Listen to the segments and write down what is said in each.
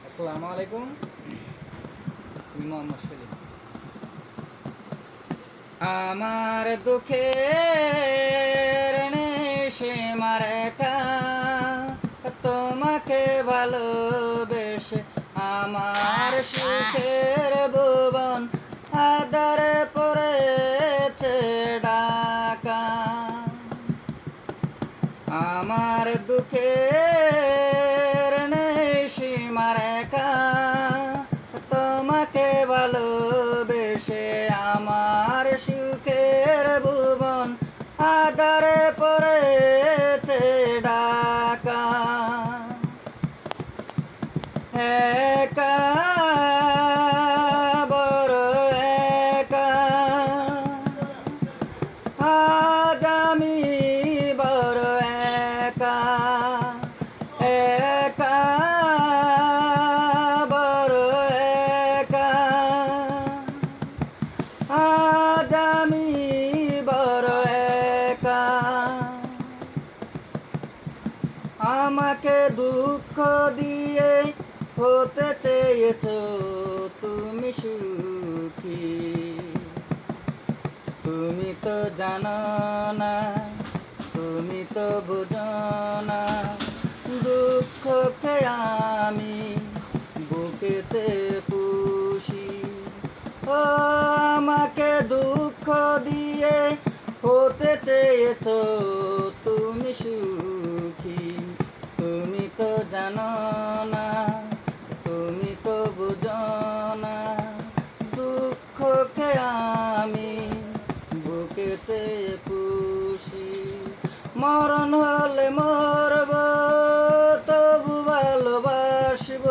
আসসালামু আলাইকুম। আমি মোহাম্মদ সেলিম। আমার দুঃখের সীমার রেখা, তোমাকে ভালোবেসে আমার সুখের ভুবন আধারে পড়েছে ঢাকা। আমার দুঃখের সীমা রেখা, তোমাকে ভালোবেসে আমার সুখের ভুবন আধারে পড়েছে ঢাকা। একা বড় একা, আজ আমি বড় একা। একা বড় একা, আজ আমি বড় একা। আমাকে দুঃখ দিয়ে হতে চেয়েছো তুমি সুখী, তুমি তো জানো না, তুমি তো বুঝো না, দুঃখকে আমি বুকেতে পুষি। ও আমাকে দুঃখ দিয়ে হতে চেয়েছো তুমি সুখী, তুমি তো জানো না, তুমি তো বুঝো না, দুঃখকে আমি বুকেতে পুষি। মরণ হলে মরব, তবু ভালোবাসব,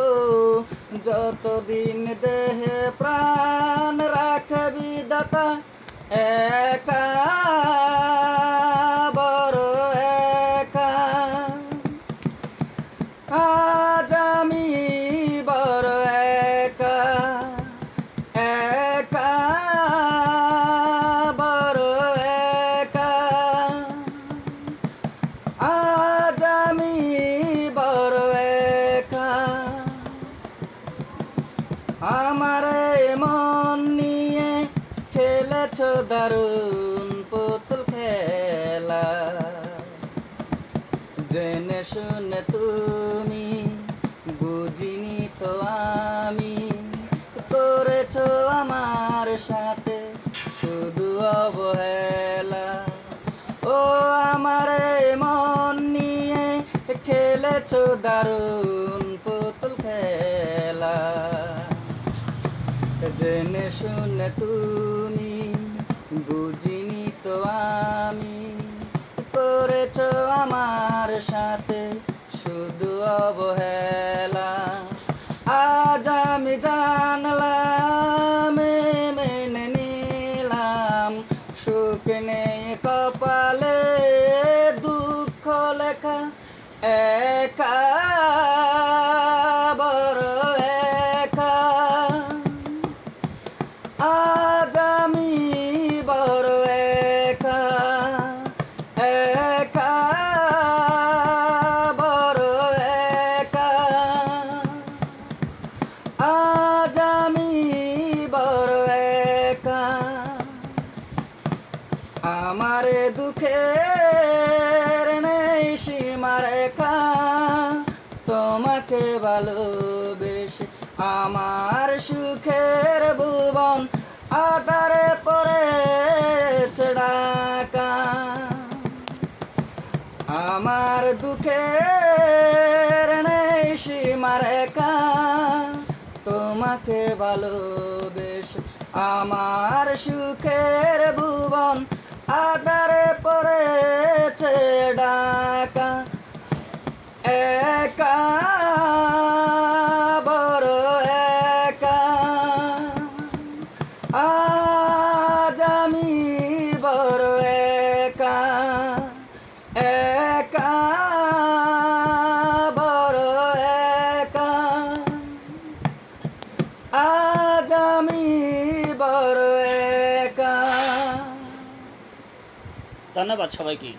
যতদিন দেহে প্রাণ রাখবি দাতা। একা বড় একা, আজ আমি বড় একা। একা বড় একা, আজ আমি বড় একা। আমার মন নিয়ে খেলেছ দারুণ পুতুল খেলা, জেনে শুনে তুমি বুঝিনি তো আমি, করেছ আমার সাথে শুধু অবহেলা। ও আমার মন নিয়ে খেলেছ দারুণ পুতুল খেলা, জেনে শুনে তুমি বুঝিনি তো আমি, করেছ আমার সাথে শুধু অবহেলা। আজ আমি জানলাম, মেনে নিলাম, সুখ নেই কপালে, দুঃখ লেখা। একা বড় একা, আজ আমি বড় একা। একা বড় একা, আজ আমি বড় একা। আমার দুঃখের নেই সীমা রেখা, তোমাকে ভালোবেসে আমার সুখের ভুবন আধারে পড়েছে ঢাকা। আমার দুঃখের নেই সীমা রেখা, তোমাকে ভালোবেসে আমার সুখের ভুবন আধারে পড়েছে ঢাকা। একা বড় একা, আজ আমি বড় একা। একা বড় একা, আজ আমি বড় একা। ধন্যবাদ সবাইকে।